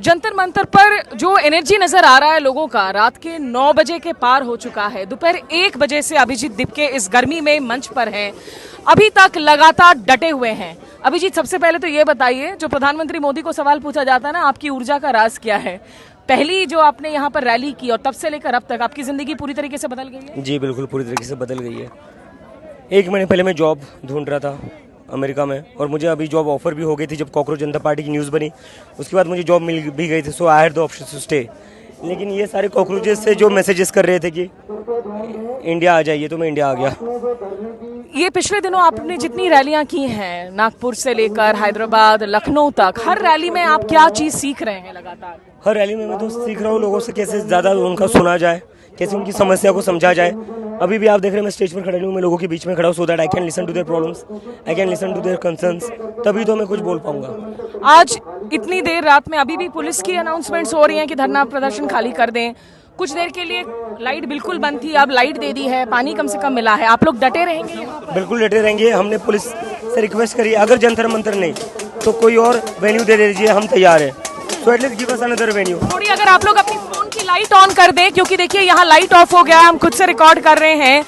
जंतर मंतर पर जो एनर्जी नजर आ रहा है लोगों का, रात के 9 बजे के पार हो चुका है, दोपहर 1 बजे से अभिजीत दिपके इस गर्मी में मंच पर हैं, अभी तक लगातार डटे हुए हैं। अभिजीत, सबसे पहले तो ये बताइए, जो प्रधानमंत्री मोदी को सवाल पूछा जाता है ना, आपकी ऊर्जा का राज क्या है? पहली जो आपने यहाँ पर रैली की और तब से लेकर अब तक आपकी जिंदगी पूरी तरीके से बदल गई है? जी बिल्कुल, पूरी तरीके से बदल गई है। 1 महीने पहले मैं जॉब ढूंढ रहा था अमेरिका में, और मुझे अभी जॉब ऑफर भी हो गई थी जब कॉकरोच जनता पार्टी की न्यूज़ बनी। उसके बाद मुझे जॉब मिल भी गई थी, so I had the option to stay. लेकिन ये सारे कॉकरोचेस से जो मैसेजेस कर रहे थे कि इंडिया आ जाइए, तो मैं इंडिया आ गया। ये पिछले दिनों आपने जितनी रैलियां की हैं, नागपुर से लेकर हैदराबाद, लखनऊ तक, हर रैली में आप क्या चीज़ सीख रहे हैं लगातार? हर रैली में मैं तो सीख रहा हूँ लोगों से कैसे ज़्यादा उनका सुना जाए, कैसे उनकी समस्या को समझा जाए। अभी भी आप देख रहे हैं मैं स्टेज पर खड़ा हूँ, मैं लोगों के बीच में खड़ा हूँ, so that I can listen to their problems, I can listen to their concerns, तभी तो मैं कुछ बोल पाऊंगा। आज इतनी देर रात में अभी भी पुलिस की अनाउंसमेंट्स हो रही हैं कि धरना प्रदर्शन खाली कर दें। कुछ देर के लिए लाइट बिल्कुल बंद थी, अब लाइट दे दी है, पानी कम से कम मिला है। आप लोग डटे रहेंगे यहाँ पर? बिल्कुल डटे रहेंगे। हमने पुलिस से रिक्वेस्ट करी, अगर जंतर मंतर नहीं तो कोई और वेन्यू दे दीजिए, हम तैयार हैं। So at least give us another venue. थोड़ी अगर आप लोग अपनी फोन की लाइट ऑन कर दें, क्योंकि देखिए यहाँ लाइट ऑफ हो गया है, हम खुद से रिकॉर्ड कर रहे हैं।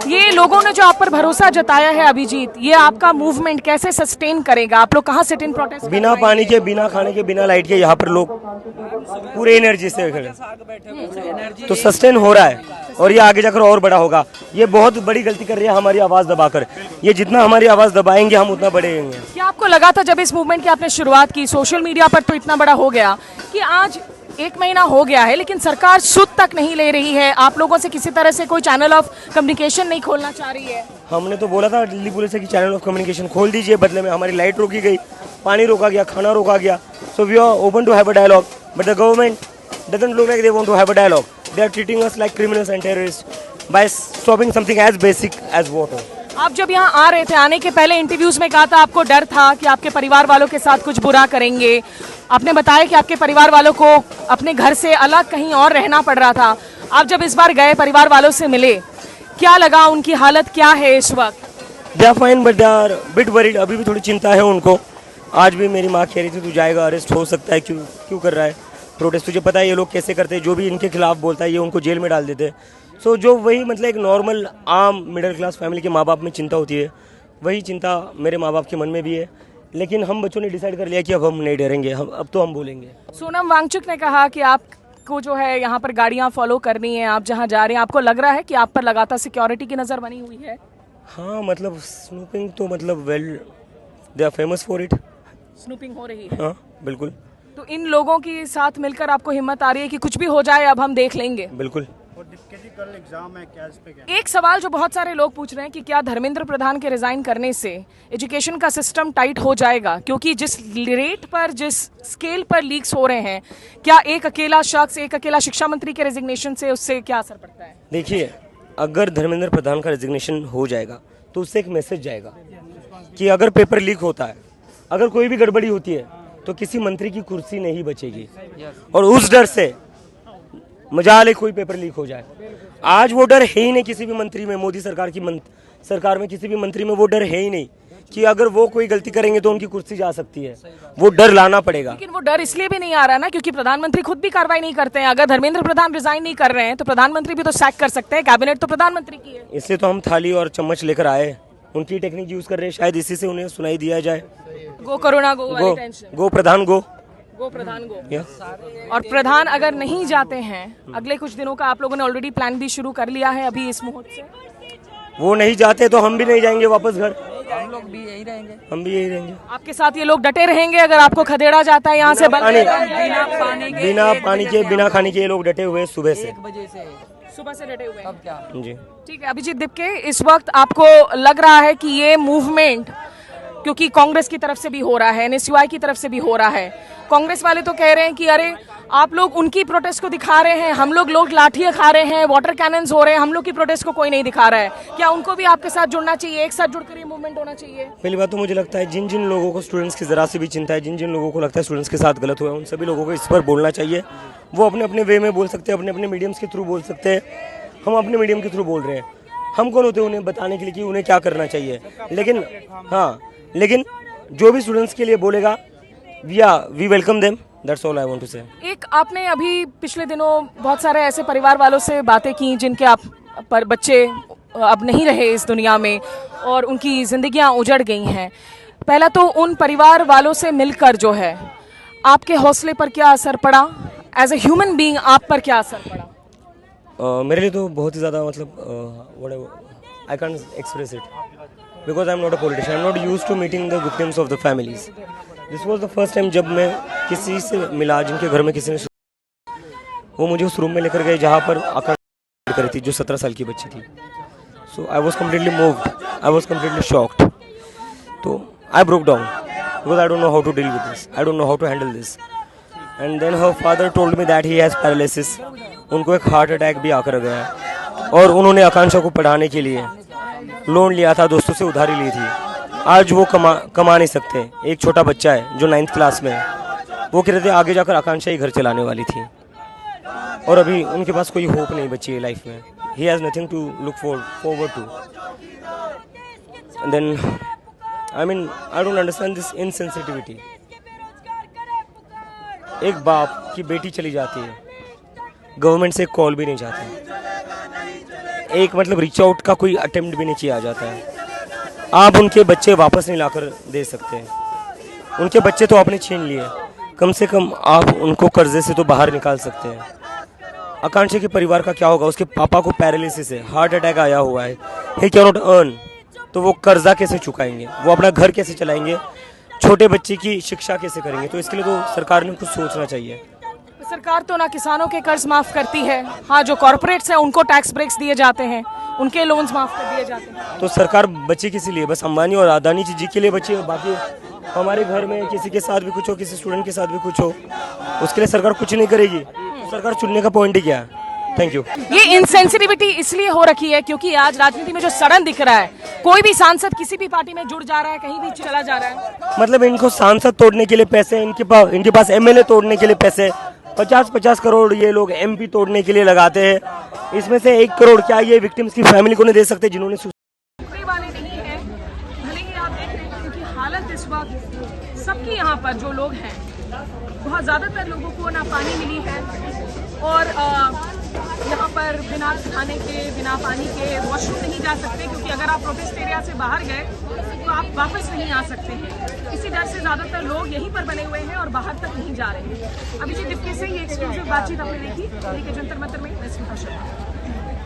ये लोगों ने जो आप पर भरोसा जताया है अभिजीत, ये आपका मूवमेंट कैसे सस्टेन करेगा? आप लोग कहाँ सिट इन प्रोटेस्ट? बिना पानी के, बिना खाने के, बिना लाइट के यहाँ पर लोग पूरे एनर्जी से खड़े, तो सस्टेन हो रहा है और ये आगे जाकर और बड़ा होगा। ये बहुत बड़ी गलती कर रही है हमारी आवाज़ दबाकर। ये जितना हमारी आवाज़ दबाएंगे हम उतना बढ़ेंगे। क्या आपको लगा था जब इस मूवमेंट की आपने शुरुआत की, सोशल मीडिया पर तो इतना बड़ा हो गया कि आज 1 महीना हो गया है लेकिन सरकार सुध तक नहीं ले रही है, आप लोगों से किसी तरह से कोई चैनल ऑफ कम्युनिकेशन नहीं खोलना चाह रही है? हमने तो बोला था दिल्ली पुलिस से कि चैनल ऑफ कम्युनिकेशन खोल दीजिए, बदले में हमारी लाइट रोकी गई, पानी रोका गया, खाना रोका गया। So we are open to have a dialogue, but the government doesn't look like they want to have a dialogue. They are treating us like criminals and terrorists by stopping something as basic as water. आप जब यहाँ आ रहे थे, आने के पहले interviews में कहा था आपको डर था कि आपके परिवार वालों के साथ कुछ बुरा करेंगे। आपने बताया कि आपके परिवार वालों को अपने घर से अलग कहीं और रहना पड़ रहा था। आप जब इस बार गए, परिवार वालों से मिले, क्या लगा? उनकी हालत क्या है इस वक्त? They are fine but they are bit worried. अभी भी थोड़ी चिंता है उनको। आज भी मेरी माँ कह रही थी तू जाएगा, अरेस्ट हो सकता है, क्यों कर रहा है प्रोटेस्ट? तुझे पता है ये लोग कैसे करते हैं, जो भी इनके खिलाफ बोलता है ये उनको जेल में डाल देते हैं। सो जो वही मतलब एक नॉर्मल आम मिडिल क्लास फैमिली के माँ बाप में चिंता होती है, वही चिंता मेरे माँ बाप के मन में भी है। लेकिन हम बच्चों ने डिसाइड कर लिया कि अब हम नहीं डरेंगे, अब तो हम बोलेंगे। सोनम वांगचुक ने कहा कि आपको जो है यहाँ पर गाड़ियाँ फॉलो करनी है, आप जहाँ जा रहे हैं, आपको लग रहा है कि आप पर लगातार सिक्योरिटी की नज़र बनी हुई है? हाँ, मतलब स्नूपिंग तो मतलब well they are famous for it. Snooping हो रही है? हाँ बिल्कुल। तो इन लोगों के साथ मिलकर आपको हिम्मत आ रही है कि कुछ भी हो जाए अब हम देख लेंगे? बिल्कुल। कल एग्जाम है, क्या इस पे क्या? एक सवाल जो बहुत सारे लोग पूछ रहे हैं कि क्या धर्मेंद्र प्रधान के रिजाइन करने से एजुकेशन का सिस्टम टाइट हो जाएगा? क्योंकि जिस रेट पर, जिस स्केल पर लीक्स हो रहे हैं, क्या एक अकेला शख्स, एक अकेला शिक्षा मंत्री के रेजिग्नेशन से उससे क्या असर पड़ता है? देखिए, अगर धर्मेंद्र प्रधान का रेजिग्नेशन हो जाएगा तो उससे एक मैसेज जाएगा कि अगर पेपर लीक होता है, अगर कोई भी गड़बड़ी होती है, तो किसी मंत्री की कुर्सी नहीं बचेगी। और उस डर से मजाल है कोई पेपर लीक हो जाए। आज वो डर है ही नहीं किसी भी मंत्री में, मोदी सरकार की सरकार में किसी भी मंत्री में वो डर है ही नहीं कि अगर वो कोई गलती करेंगे तो उनकी कुर्सी जा सकती है। वो डर लाना पड़ेगा। लेकिन वो डर इसलिए भी नहीं आ रहा ना क्योंकि प्रधानमंत्री खुद भी कार्रवाई नहीं करते हैं। अगर धर्मेंद्र प्रधान रिजाइन नहीं कर रहे हैं तो प्रधानमंत्री भी तो सैक कर सकते हैं, कैबिनेट तो प्रधानमंत्री की है। इसलिए तो हम थाली और चम्मच लेकर आए, उनकी टेक्निक यूज कर रहे हैं, शायद इसी से उन्हें सुनाई दिया जाए। गो कोरोना गो वाली टेंशन। गो प्रधान गो, गो प्रधान गो। और प्रधान अगर नहीं जाते हैं, अगले कुछ दिनों का आप लोगों ने ऑलरेडी प्लान भी शुरू कर लिया है अभी इस मुहूर्त से? वो नहीं जाते तो हम भी नहीं जाएंगे वापस घर, हम लोग भी यही रहेंगे। हम भी यही रहेंगे। आपके साथ ये लोग डटे रहेंगे अगर आपको खदेड़ा जाता है यहाँ से? बिना पानी के, बिना खाने के ये लोग डटे हुए सुबह से। 1 बजे से सुबह से डटे हुए हैं। अब क्या? जी ठीक है अभिजीत दिपके, इस वक्त आपको लग रहा है कि ये मूवमेंट, क्योंकि कांग्रेस की तरफ से भी हो रहा है, एनएसयूआई की तरफ से भी हो रहा है, कांग्रेस वाले तो कह रहे हैं कि अरे आप लोग उनकी प्रोटेस्ट को दिखा रहे हैं, हम लोग लाठियां खा रहे हैं, वाटर कैनन्स हो रहे हैं, हम लोग की प्रोटेस्ट को कोई नहीं दिखा रहा है। क्या उनको भी आपके साथ जुड़ना चाहिए? एक साथ जुड़कर ये मूवमेंट होना चाहिए? पहली बात तो मुझे लगता है जिन जिन लोगों को स्टूडेंट्स की जरा से भी चिंता है, जिन जिन लोगों को लगता है स्टूडेंट्स के साथ गलत हुआ है, उन सभी लोगों को इस पर बोलना चाहिए। वो अपने अपने वे में बोल सकते हैं, अपने अपने मीडियम्स के थ्रू बोल सकते हैं। हम अपने मीडियम के थ्रू बोल रहे हैं, हम कौन होते हैं उन्हें बताने के लिए कि उन्हें क्या करना चाहिए। लेकिन हाँ, लेकिन जो भी स्टूडेंट्स के लिए बोलेगा we welcome them. That's all I want to say. एक आपने अभी पिछले दिनों बहुत सारे ऐसे परिवार वालों से बातें की जिनके आप पर बच्चे अब नहीं रहे इस दुनिया में और उनकी जिंदगियां उजड़ गई हैं। पहला तो उन परिवार वालों से मिलकर जो है आपके हौसले पर क्या असर पड़ा, एज ए ह्यूमन बीइंग आप पर क्या असर पड़ा? मेरे लिए तो बहुत ही ज़्यादा मतलब I can express it because I am not a politician, I am not use to meeting the victims of the families. This was the first time जब मैं किसी से मिला जिनके घर में किसी ने, वो मुझे उस रूम में लेकर गए जहाँ पर आकांक्षा करी थी जो 17 साल की बच्ची थी। So I was completely moved, I was completely shocked. तो I broke down because I don't know how to deal with this, I don't know how to handle this. And then her father told me that he has paralysis, उनको एक heart attack भी आकर गया है और उन्होंने आकांक्षा को पढ़ाने के लिए लोन लिया था, दोस्तों से उधारी ली थी। आज वो कमा नहीं सकते। एक छोटा बच्चा है जो 9th क्लास में है, वो कह रहे थे आगे जाकर आकांक्षा ही घर चलाने वाली थी और अभी उनके पास कोई होप नहीं बची है लाइफ में। He has nothing to look forward to. Then I mean I don't understand this insensitivity. एक बाप की बेटी चली जाती है, गवर्नमेंट से कॉल भी नहीं जाती, एक मतलब रीच आउट का कोई अटेम्प्ट भी नहीं किया जाता है। आप उनके बच्चे वापस नहीं लाकर दे सकते, उनके बच्चे तो आपने छीन लिए, कम से कम आप उनको कर्जे से तो बाहर निकाल सकते हैं। आकांक्षा के परिवार का क्या होगा? उसके पापा को पैरालिसिस है, हार्ट अटैक आया हुआ है, ही कैन नॉट अर्न, तो वो कर्जा कैसे चुकाएंगे? वो अपना घर कैसे चलाएंगे? छोटे बच्चे की शिक्षा कैसे करेंगे? तो इसके लिए तो सरकार ने कुछ सोचना चाहिए। सरकार तो ना किसानों के कर्ज माफ करती है, हाँ जो कॉर्पोरेट्स हैं उनको टैक्स ब्रेक्स दिए जाते हैं, उनके लोन्स माफ कर दिए जाते हैं। तो सरकार बच्चे किसी लिए? बस अंबानी और अदानी जी के लिए बच्चे, बाकी हमारे घर में किसी के साथ भी कुछ हो, किसी स्टूडेंट के साथ भी कुछ हो, उसके लिए सरकार कुछ नहीं करेगी। तो सरकार चुनने का पॉइंट ही क्या है? Thank you. ये इनसेंसिटिविटी इसलिए हो रखी है क्योंकि आज राजनीति में जो सड़न दिख रहा है, कोई भी सांसद किसी भी पार्टी में जुड़ जा रहा है, कहीं भी चला जा रहा है। मतलब इनको सांसद तोड़ने के लिए पैसे, इनके पास एमएलए तोड़ने के लिए पैसे, 50-50 करोड़ ये लोग एमपी तोड़ने के लिए लगाते हैं। इसमें से 1 करोड़ क्या ये विक्टिम्स की फैमिली को नहीं दे सकते जिन्होंने वाले नहीं है। भले ही आप देख रहे हैं क्योंकि हालत इस वक्त सबकी यहाँ पर जो लोग हैं, बहुत ज़्यादातर लोगों को ना पानी मिली है और यहाँ पर बिना खाने के, बिना पानी के वॉशरूम नहीं जा सकते क्योंकि अगर आप प्रोटेस्ट एरिया से बाहर गए तो आप वापस नहीं आ सकते हैं। इसी डर से ज़्यादातर लोग यहीं पर बने हुए हैं और बाहर तक नहीं जा रहे हैं। अभिजीत दिप्के से ये एक्सक्लूसिव बातचीत आपने देखी दिल्ली के जंतर मंतर में।